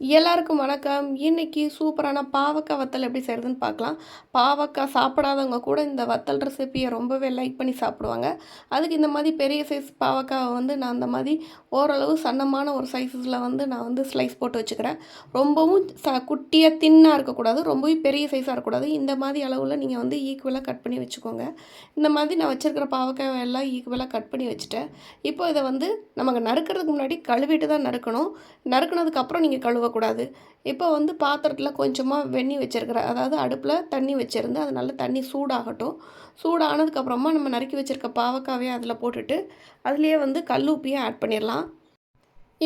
எல்லாருக்கும் வணக்கம். இன்னைக்கு சூப்பரான பாவக்காய் வத்தல் எப்படி செய்றதுன்னு பார்க்கலாம். பாவக்காய் சாப்பிடாதவங்க கூட இந்த வத்தல் ரெசிபிய ரொம்பவே லைக் பண்ணி சாப்பிடுவாங்க. அதுக்கு இந்த மாரி பெரிய சைஸ் பாவக்காவ நான் அந்த மாரி ஓரளவு சன்னமான ஒரு சைஸஸ்ல நான் ஸ்லைஸ் போட்டு வச்சுக்கிறேன். ரொம்பவும் குட்டியா தின்னா இருக்கக்கூடாது. ரொம்பவும் பெரிய சைஸா இருக்கக்கூடாது. இந்த மாரி அளவுல நீங்க ஈக்குவலா கட் பண்ணி வச்சுக்கோங்க. இந்த மாதிரி நான் வச்சிருக்கிற பாவக்காவ எல்லாம் ஈக்குவலா கட் பண்ணி வச்சுட்டேன். இப்போ இத நமக்கு நறுக்கிறதுக்கு முன்னாடி கழுவிட்டு தான் நறுக்கணும். நறுக்குனதுக்கப்புறம் நீங்க கழுவக்கூடாது. இப்போ பாத்திரத்தில கொஞ்சமா வெந்நீர் வச்சிருக்கிறேன். அதாவது அடுப்பில தண்ணி வச்சிருந்து, அது நல்லா தண்ணி சூடாகட்டும். சூடானதுக்கப்புறமா நம்ம நறுக்கி வச்சிருக்க பாவக்காவையும் அதில போட்டுட்டு, அதிலேயே கல் உப்பையும் ஆட் பண்ணிடலாம்.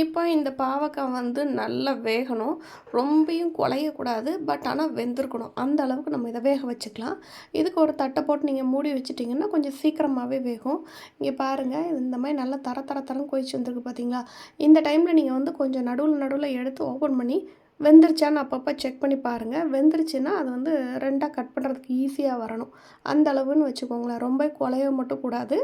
இப்போ இந்த பாவக்காய் நல்லா வேகணும். ரொம்பயும் குழையக்கூடாது. பட் ஆனால் வெந்திருக்கணும். அந்த அளவுக்கு நம்ம இதை வேக வச்சுக்கலாம். இதுக்கு ஒரு தட்டை போட்டு நீங்கள் மூடி வச்சுட்டிங்கன்னா கொஞ்சம் சீக்கிரமாகவே வேகும். இங்கே பாருங்கள், இந்த மாதிரி நல்லா தர தர தரன்னு கொதிச்சு வந்திருக்கு பார்த்தீங்களா? இந்த டைமில் நீங்கள் கொஞ்சம் நடுவில் நடுவில் எடுத்து ஓப்பன் பண்ணி வெந்துருச்சான்னு அப்பப்போ செக் பண்ணி பாருங்கள். வெந்துருச்சுன்னா அது 2ஆக கட் பண்ணுறதுக்கு ஈஸியாக வரணும். அந்த அளவுன்னு வச்சுக்கோங்களேன். ரொம்ப குழைய மட்டும் கூடாது.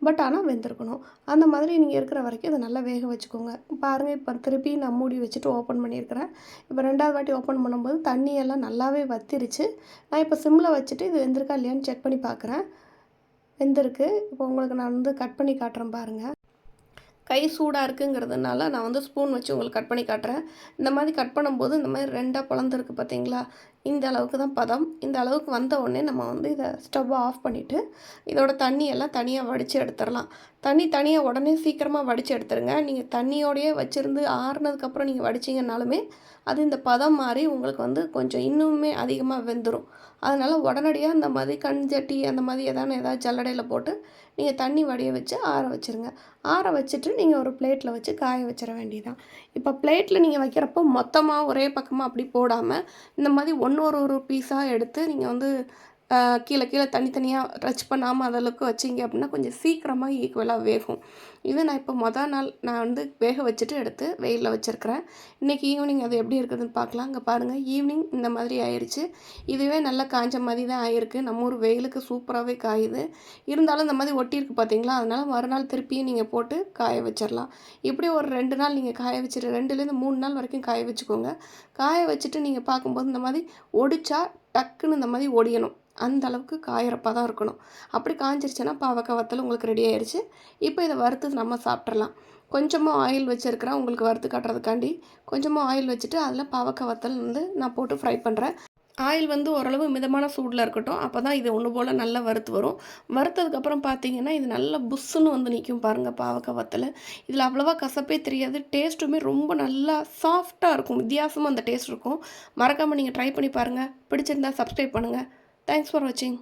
பட் ஆனால் வெந்திருக்கணும். அந்த மாதிரி நீங்கள் இருக்கிற வரைக்கும் இதை நல்லா வேக வச்சுக்கோங்க. பாருங்கள், இப்போ திருப்பி நான் மூடி வச்சுட்டு ஓப்பன் பண்ணியிருக்கிறேன். இப்போ 2வது வாட்டி ஓப்பன் பண்ணும்போது தண்ணியெல்லாம் நல்லாவே வத்திருச்சு. நான் இப்போ சிம்மில் வச்சுட்டு இது வெந்திருக்கா இல்லையான்னு செக் பண்ணி பார்க்குறேன். வெந்திருக்கு. இப்போ உங்களுக்கு நான் கட் பண்ணி காட்டுறேன் பாருங்கள். கை சூடாக இருக்குங்கிறதுனால நான் ஸ்பூன் வச்சு உங்களுக்கு கட் பண்ணி காட்டுறேன். இந்த மாதிரி கட் பண்ணும்போது இந்த மாதிரி 2ஆக பிளந்துருக்கு பார்த்தீங்களா? இந்த அளவுக்கு தான் பதம். இந்த அளவுக்கு வந்த உடனே நம்ம இதை ஸ்டவ்வை ஆஃப் பண்ணிவிட்டு இதோட தண்ணியெல்லாம் தனியாக வடித்து எடுத்துடலாம். தண்ணி தனியாக உடனே சீக்கிரமாக வடித்து எடுத்துருங்க. நீங்கள் தண்ணியோடையே வச்சுருந்து ஆறுனதுக்கப்புறம் நீங்கள் வடிச்சிங்கனாலுமே அது இந்த பதம் மாறி உங்களுக்கு கொஞ்சம் இன்னுமே அதிகமாக வெந்துடும். அதனால் உடனடியாக இந்த மாதிரி கஞ்சி அந்த மாதிரி ஏதாவது ஜல்லடையில் போட்டு நீங்கள் தண்ணி வடிய வச்சு ஆற வச்சுருங்க. ஆற வச்சுட்டு நீங்கள் ஒரு பிளேட்டில் வச்சு காய வச்சிட வேண்டியதான். இப்போ பிளேட்டில் நீங்கள் வைக்கிறப்போ மொத்தமாக ஒரே பக்கமாக அப்படி போடாமல் இந்த மாதிரி ஒரு பீஸாக எடுத்து நீங்கள் கீழே கீழே தனித்தனியாக டச் பண்ணாமல் அதளவுக்கு வச்சிங்க அப்படின்னா கொஞ்சம் சீக்கிரமாக ஈக்குவலாக வேகும். இது நான் இப்போ நாள் நான் வேக வச்சுட்டு எடுத்து வெயிலில் வச்சுருக்கிறேன். இன்றைக்கி ஈவினிங் அது எப்படி இருக்குதுன்னு பார்க்கலாம். இங்கே பாருங்கள், ஈவினிங் இந்த மாதிரி ஆயிடுச்சு. இதுவே நல்லா காஞ்ச மாதிரி தான் ஆயிருக்கு. நம்ம ஊர் வெயிலுக்கு சூப்பராகவே காயுது. இருந்தாலும் இந்த மாதிரி ஒட்டியிருக்கு பார்த்தீங்களா? அதனால் மறுநாள் திருப்பியும் நீங்கள் போட்டு காய வச்சிடலாம். இப்படி ஒரு 2 நாள் நீங்கள் காய வச்சுட்டு 2லேருந்து 3 நாள் வரைக்கும் காய வச்சுக்கோங்க. காய வச்சுட்டு நீங்கள் பார்க்கும்போது இந்த மாதிரி ஒடிச்சா டக்குன்னு இந்த மாதிரி ஒடியணும். அந்த அளவுக்கு காயிறப்பா தான் இருக்கணும். அப்படி காஞ்சிருச்சுன்னா பாவக்காய் வத்தல் உங்களுக்கு ரெடி ஆயிடுச்சு. இப்போ இதை வறுத்து நம்ம சாப்பிட்றலாம். கொஞ்சமாக ஆயில் வச்சுருக்கிறேன் உங்களுக்கு வறுத்து காட்டுறதுக்காண்டி. கொஞ்சமாக ஆயில் வச்சுட்டு அதில் பாவக்காய் வத்தல் நான் போட்டு ஃப்ரை பண்ணுறேன். ஆயில் ஓரளவு மிதமான சூடில் இருக்கட்டும். அப்போ தான் இது ஒன்று போல் நல்லா வறுத்து வரும். வறுத்ததுக்கப்புறம் பார்த்தீங்கன்னா இது நல்லா புஸ்ஸுன்னு நிற்கும் பாருங்கள் பாவக்காய் வத்தல். இதில் அவ்வளோவா கசப்பே தெரியாது. டேஸ்ட்டுமே ரொம்ப நல்லா சாஃப்டாக இருக்கும். வித்தியாசமாக அந்த டேஸ்ட் இருக்கும். மறக்காமல் நீங்கள் ட்ரை பண்ணி பாருங்கள். பிடிச்சிருந்தா சப்ஸ்கிரைப் பண்ணுங்கள். தேங்க்ஸ் ஃபார் வாட்சிங்.